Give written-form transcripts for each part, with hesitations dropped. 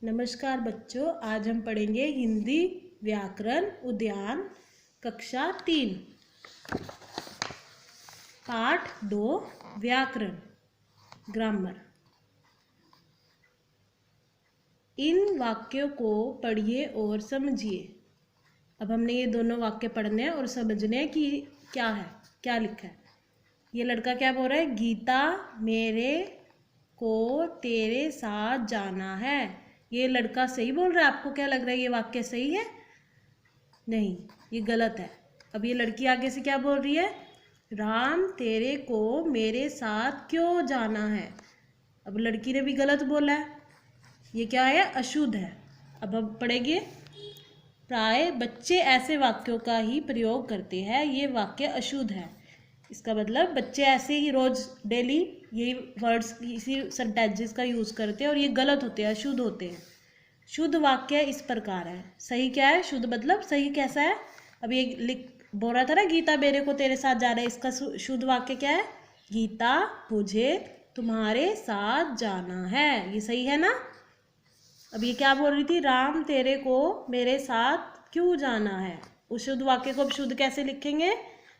नमस्कार बच्चों, आज हम पढ़ेंगे हिंदी व्याकरण उद्यान कक्षा 3 पाठ 2 व्याकरण ग्रामर। इन वाक्यों को पढ़िए और समझिए। अब हमने ये दोनों वाक्य पढ़ने हैं और समझने हैं कि क्या है, क्या लिखा है। ये लड़का क्या बोल रहा है? गीता मेरे को तेरे साथ जाना है। ये लड़का सही बोल रहा है? आपको क्या लग रहा है, ये वाक्य सही है? नहीं, ये गलत है। अब ये लड़की आगे से क्या बोल रही है? राम तेरे को मेरे साथ क्यों जाना है। अब लड़की ने भी गलत बोला है। ये क्या है? अशुद्ध है। अब हम पढ़ेंगे। प्राय बच्चे ऐसे वाक्यों का ही प्रयोग करते हैं, ये वाक्य अशुद्ध है। इसका मतलब बच्चे ऐसे ही रोज डेली यही वर्ड्स, इसी सेंटेंसेस का यूज़ करते हैं और ये गलत होते हैं, अशुद्ध होते हैं। शुद्ध वाक्य इस प्रकार है। सही क्या है? शुद्ध मतलब सही कैसा है? अब ये बोल रहा था ना, गीता मेरे को तेरे साथ जा रहा है। इसका शुद्ध वाक्य क्या है? गीता मुझे तुम्हारे साथ जाना है। ये सही है ना? अब ये क्या बोल रही थी? राम तेरे को मेरे साथ क्यों जाना है। उस शुद्ध वाक्य को अब शुद्ध कैसे लिखेंगे?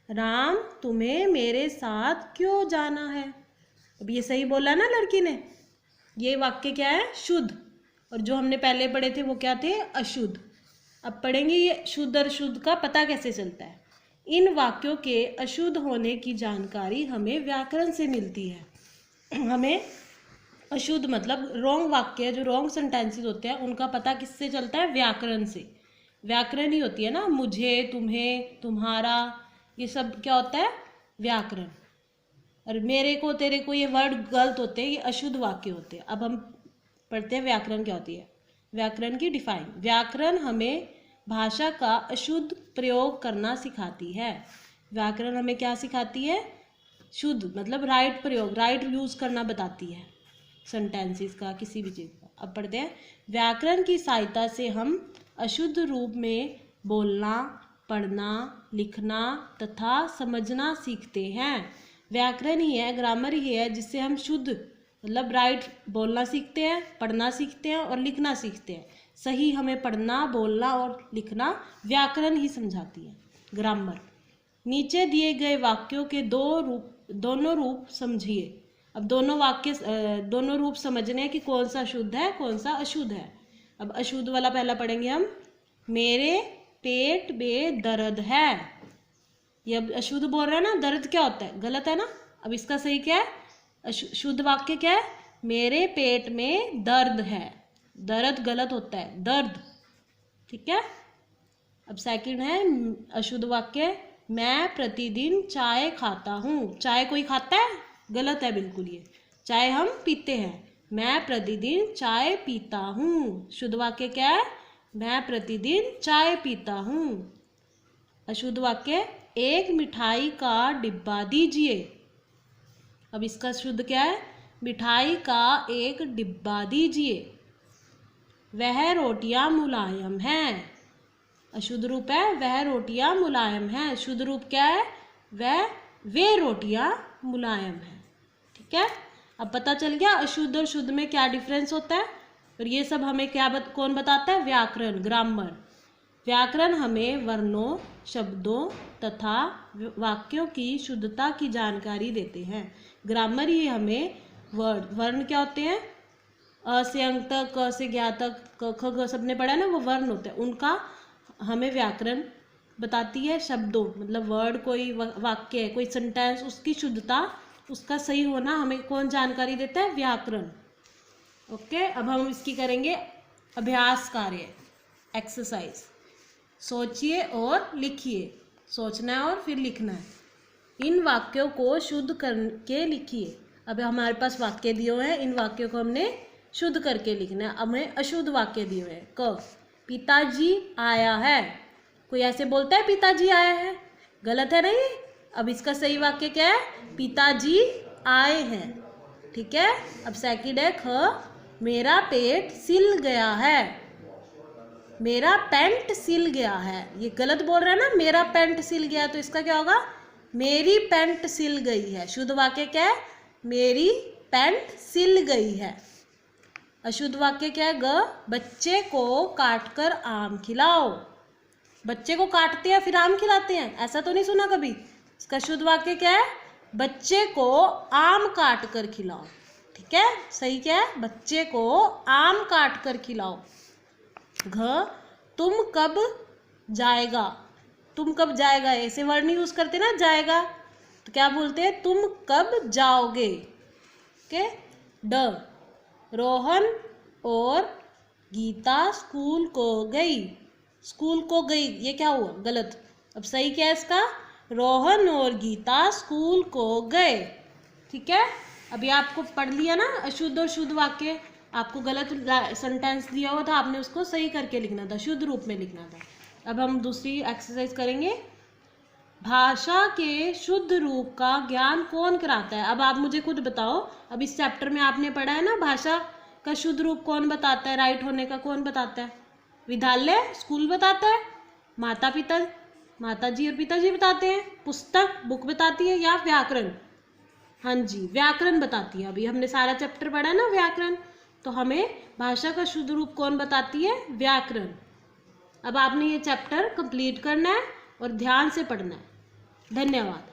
राम तुम्हें मेरे साथ क्यों जाना है। अब ये सही बोला ना लड़की ने। ये वाक्य क्या है? शुद्ध। और जो हमने पहले पढ़े थे वो क्या थे? अशुद्ध। अब पढ़ेंगे ये शुद्ध और शुद्ध का पता कैसे चलता है। इन वाक्यों के अशुद्ध होने की जानकारी हमें व्याकरण से मिलती है। हमें अशुद्ध मतलब रॉन्ग वाक्य, जो रॉन्ग सेंटेंसेस होते हैं, उनका पता किससे चलता है? व्याकरण से। व्याकरण ही होती है ना, मुझे, तुम्हें, तुम्हारा, ये सब क्या होता है? व्याकरण। और मेरे को, तेरे को, ये वर्ड गलत होते हैं, ये अशुद्ध वाक्य होते हैं। अब हम पढ़ते हैं व्याकरण क्या होती है। व्याकरण की डिफाइन। व्याकरण हमें भाषा का अशुद्ध प्रयोग करना सिखाती है। व्याकरण हमें क्या सिखाती है? शुद्ध मतलब राइट प्रयोग, राइट यूज़ करना बताती है सेंटेंसेस का, किसी भी चीज़ का। अब पढ़ते हैं। व्याकरण की सहायता से हम अशुद्ध रूप में बोलना, पढ़ना, लिखना तथा समझना सीखते हैं। व्याकरण ही है, ग्रामर ही है जिससे हम शुद्ध मतलब राइट बोलना सीखते हैं, पढ़ना सीखते हैं और लिखना सीखते हैं। सही हमें पढ़ना, बोलना और लिखना व्याकरण ही समझाती है, ग्रामर। नीचे दिए गए वाक्यों के दोनों रूप समझिए। अब दोनों रूप समझने हैं कि कौन सा शुद्ध है, कौन सा अशुद्ध है। अब अशुद्ध वाला पहला पढ़ेंगे हम। मेरे पेट में दर्द है। ये अब अशुद्ध बोल रहा है ना, दर्द क्या होता है? गलत है ना। अब इसका सही क्या है? शुद्ध वाक्य क्या है? मेरे पेट में दर्द है। दर्द गलत होता है, दर्द। ठीक है। अब सेकंड है अशुद्ध वाक्य, मैं प्रतिदिन चाय खाता हूँ। चाय कोई खाता है? गलत है बिल्कुल। ये चाय हम पीते हैं। मैं प्रतिदिन चाय पीता हूँ। शुद्ध वाक्य क्या है? मैं प्रतिदिन चाय पीता हूँ। अशुद्ध वाक्य, एक मिठाई का डिब्बा दीजिए। अब इसका शुद्ध क्या है? मिठाई का एक डिब्बा दीजिए। वह रोटियां मुलायम हैं। अशुद्ध रूप है वह रोटियां मुलायम हैं। शुद्ध रूप क्या है? वे रोटियां मुलायम हैं। ठीक है। अब पता चल गया अशुद्ध और शुद्ध में क्या डिफरेंस होता है। और ये सब हमें क्या कौन बताता है? व्याकरण, ग्रामर। व्याकरण हमें वर्णों, शब्दों तथा वाक्यों की शुद्धता की जानकारी देते हैं। ग्रामर ही हमें वर्ण क्या होते हैं? अ से अंक तक, क से ज्ञा तक, क ख ग सबने पढ़ा ना, वो वर्ण होते हैं। उनका हमें व्याकरण बताती है। शब्दों मतलब वर्ड, कोई वाक्य, कोई सेंटेंस, उसकी शुद्धता, उसका सही होना हमें कौन जानकारी देता है? व्याकरण। ओके। अब हम इसकी करेंगे अभ्यास कार्य, एक्सरसाइज। सोचिए और लिखिए। सोचना है और फिर लिखना है। इन वाक्यों को शुद्ध करके लिखिए। अब हमारे पास वाक्य दिए हुए हैं, इन वाक्यों को हमने शुद्ध करके लिखना है। अब हमें अशुद्ध वाक्य दिए हुए हैं। क, पिताजी आया है। कोई ऐसे बोलता है पिताजी आया है? गलत है नहीं। अब इसका सही वाक्य क्या है? पिताजी आए हैं। ठीक है। अब सेकंड है ख, मेरा पेट सिल गया है। मेरा पैंट सिल गया है। ये गलत बोल रहा है ना, मेरा पैंट सिल गया, तो इसका क्या होगा? मेरी पैंट सिल गई है। शुद्ध वाक्य क्या है? मेरी पैंट सिल गई है। अशुद्ध वाक्य क्या है? ग, बच्चे को काटकर आम खिलाओ। बच्चे को काटते हैं फिर आम खिलाते हैं, ऐसा तो नहीं सुना कभी। इसका शुद्ध वाक्य क्या है? बच्चे को आम काट कर खिलाओ। ठीक है, सही क्या है? बच्चे को आम काट कर खिलाओ। घ, तुम कब जाएगा? तुम कब जाएगा ऐसे वर्ड नहीं यूज करते ना, जाएगा तो क्या बोलते हैं? तुम कब जाओगे। ओके। ड, रोहन और गीता स्कूल को गई। स्कूल को गई, ये क्या हुआ? गलत। अब सही क्या है इसका? रोहन और गीता स्कूल को गए। ठीक है, अभी आपको पढ़ लिया ना अशुद्ध और शुद्ध वाक्य। आपको गलत सेंटेंस दिया हुआ था, आपने उसको सही करके लिखना था, शुद्ध रूप में लिखना था। अब हम दूसरी एक्सरसाइज करेंगे। भाषा के शुद्ध रूप का ज्ञान कौन कराता है? अब आप मुझे खुद बताओ, अब इस चैप्टर में आपने पढ़ा है ना, भाषा का शुद्ध रूप कौन बताता है? राइट होने का कौन बताता है? विद्यालय, स्कूल बताता है, माता जी और पिताजी बताते हैं, पुस्तक, बुक बताती है, या व्याकरण? हाँ जी, व्याकरण बताती है। अभी हमने सारा चैप्टर पढ़ा ना व्याकरण, तो हमें भाषा का शुद्ध रूप कौन बताती है? व्याकरण। अब आपने ये चैप्टर कंप्लीट करना है और ध्यान से पढ़ना है। धन्यवाद।